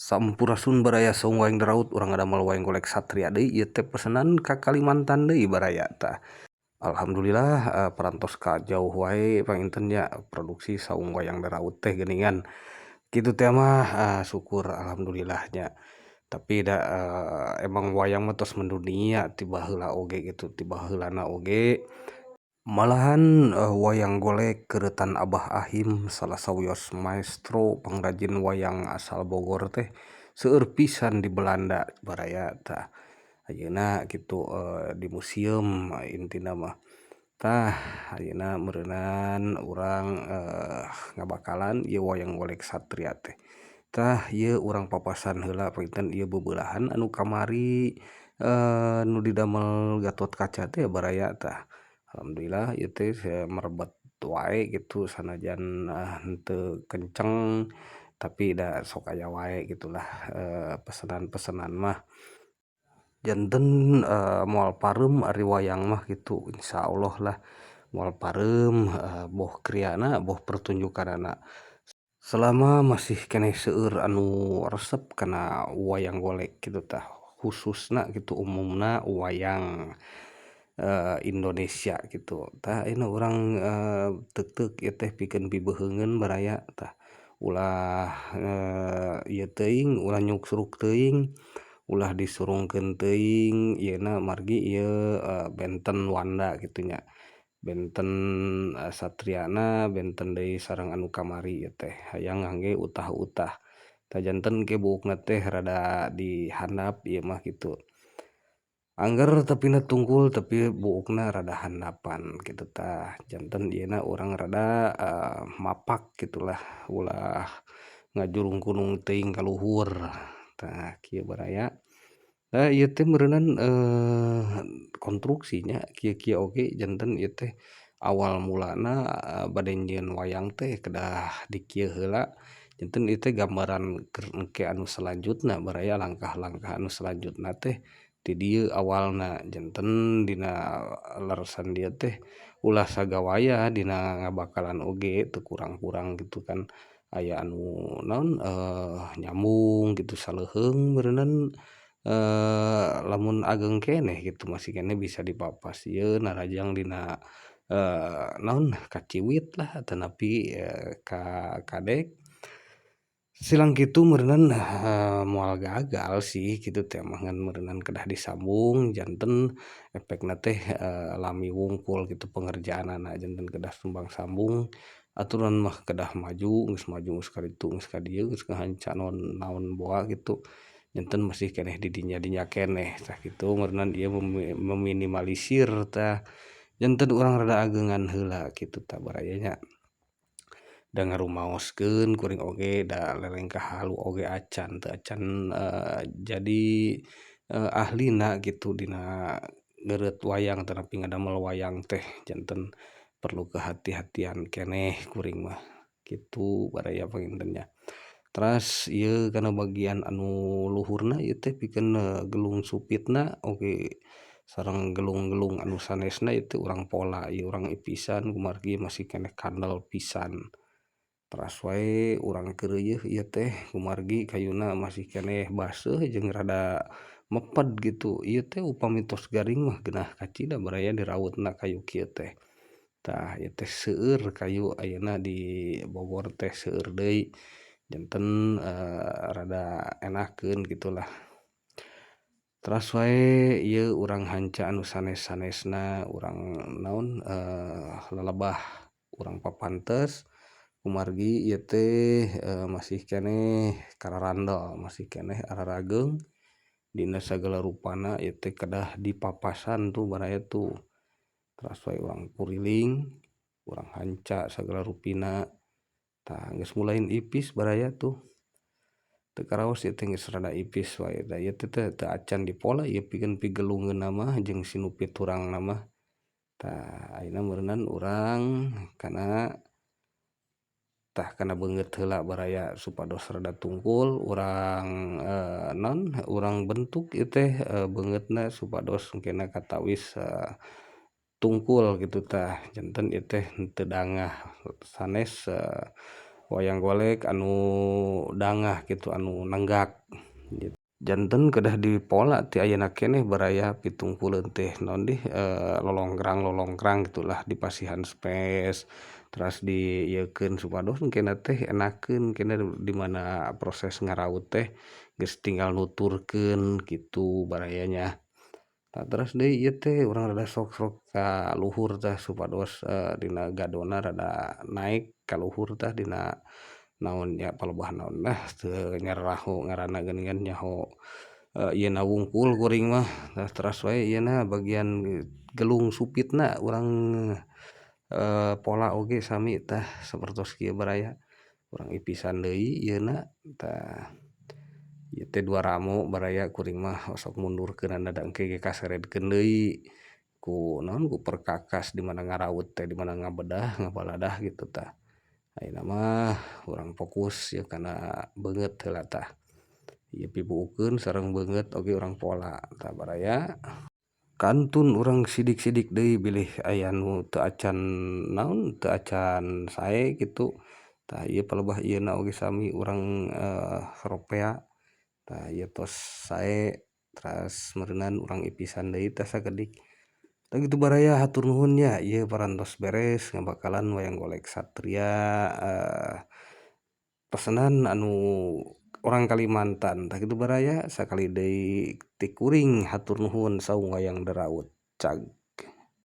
Sampurasun baraya saung waeng daraut urang ngadamel waeng golek satria deui ieu teh pesanan ka Kalimantan deui baraya tah. Alhamdulillah parantos ka jauh wae panginten nya produksi saung wayang daraut teh geuningan. Kitu teh mah syukur alhamdulillah nya. Tapi da emang wayang mah tos mendunia ti baheula oge gitu, ti baheulana oge. Malahan wayang golek keuretan Abah Ahim salah sawios maestro pangrajin wayang asal Bogor teh seueur pisan di Belanda baraya tah. Ayeuna kitu di museum intina mah. Tah ayeuna meureunan urang ngabakalan ieu wayang golek satria teh. Tah ieu urang papasan heula panginten ieu bebeulahan anu kamari nu didamel Gatotkaca teh baraya tah. Alhamdulillah ieu teh merebet wae gitu sanajan henteu kenceng tapi da sok aya wae gitulah pesanan-pesanan mah. Janten moal pareum ari wayang mah gitu insyaallah lah moal pareum boh kriana boh pertunjukanana. Selama masih keneh seueur anu resep kana wayang golek kitu tah, khususna gitu umumna wayang Indonesia gitu. Tah ayeuna urang teuk-teuk ieu teh pikeun pibeheungeun baraya tah. Ulah ieu teuing, ulah nyuksruk teuing, ulah disurungkeun teuing, ieuna margi ieu benten Wanda kitu nya. Benten satriana, benten deui sareng anu kamari ieu teh, hayang ngangge utah-utah. Tah janten ke buukna teh rada dihandap ieu mah kitu. Angger tepina tungkul tapi buukna rada handapan kitu tah. Janten ieuna urang rada mapak gitulah, ulah ngajurung gunung teuing ka luhur. Tah kieu baraya. Ieu teh meureunan konstruksinya kieu-kieu oge janten ieu teh awal mulana bade nyieun wayang teh kedah di kieu heula. Janten ieu teh gambaran keur engke anu salanjutna baraya langkah-langkah anu salanjutna teh ti dieu awalna. Janten dina leresan dieu teh ulah sagawaya dina ngabakalan oge teu kurang-kurang gitu kan. Aya anu naon nyambung gitu saleuheung meureunan lamun ageng keneh gitu masih keneh bisa dipapasieun narajang dina naon kaciwit lah atau napi ka kadek. Silang kitu meureunan moal gagal sih kitu teh mah ngan meureunan kedah disambung janten efekna teh lami wungkul gitu pengerjaanana janten kedah sumbang sambung aturan mah kedah maju geus kaditu geus ka dieu geus ngahanca naon boa gitu. Janten masih keneh di dinya keneh tah kitu meureunan ieu meminimalisir tah janten urang rada agengan heula kitu tah baraya nya. Da ngarumaoskeun kuring oge da lelengkah halu oge acan teu acan jadi ahlina gitu dina ngeureut wayang teu nepi ngadamel wayang teh janten perlu kehati-hatian keneh kuring mah kitu baraya pangintennya. Teras ieu kana bagian anu luhurna ieu teh pikeun gelung supitna oge sareng gelung-gelung anu sanesna ieu teh urang pola ieu urang ipisan kumargi masih keneh kandel pisan. Teras wae urang keureuyeuf ieu teh kumargi kayuna masih keneh baseuh jeung rada meped gitu. Ieu teh upami tos garing mah geunah kacida baraya dirautna kayu kieu teh. Tah ieu teh seueur kayu ayeuna di Bogor teh seueur deui. Janten rada enakeun gitulah. Teras wae ieu urang hanca anu sanes-sanesna urang naon lalebah urang papantes kumargi ieu teh masih keneh kararandel masih keneh ararageung dina sagala rupana ieu teh kedah dipapasan tuh baraya tuh. Teras wae urang puriling urang hanca sagala rupina tah geus mulain ipis baraya tuh. Teu karaos ieu teh geus rada ipis wae da ieu teh teu acan dipola ieu pikeun pigelungeunna mah jeung sinupit urangna mah. Tah ayeuna meureunan urang kana tah kana beungeut heula baraya supados rada tungkul urang naon urang bentuk ieu teh beungeutna supados engkena katawis tungkul gitu tah janten ieu teh teu dangah sanes wayang golek anu dangah gitu anu nenggak gitu. Janten kedah dipola ti ayeuna keneh baraya pitungkuleun teh naon deh lolongkrang gitulah dipasihan space teras diieukeun supados engkena teh enakeun keneh di mana proses ngaraut teh geus tinggal nuturkeun kitu barayanya. Tah terus deui ieu teh urang rada sok-sok ka luhur tah supados dina gadona rada naek ka luhur tah dina naon nya palebah naon lah teu nyaraho ngaranna geuningan nyaho ieuna wungkul kuring mah teras wae ieuna bagian gelung supitna urang pola oge sami tah sapertos kieu baraya urang ipisan deui ieuna tah ieu teh dua ramo baraya kuring mah sok mundurkeun da engke ge kaseretkeun deui ku naon ku perkakas di mana ngaraut teh di mana ngabedah ngabaladah gitu tah ayeuna mah urang fokus ye kana beungeut heula tah ieu pibuukeun sareng beungeut oge urang pola tah baraya kantun urang sidik-sidik deui bilih aya nu teu acan naon teu acan sae gitu tah ieu palebah ieuna oge sami urang ropea tah ieu tos sae teras meureunan urang ipisan deui tah sakedik tah kitu baraya hatur nuhun nya ieu parantos beres ngabakalan wayang golek satria pesenan anu orang Kalimantan tah kitu baraya sakali deui ti kuring hatur nuhun saung wayang daraut cag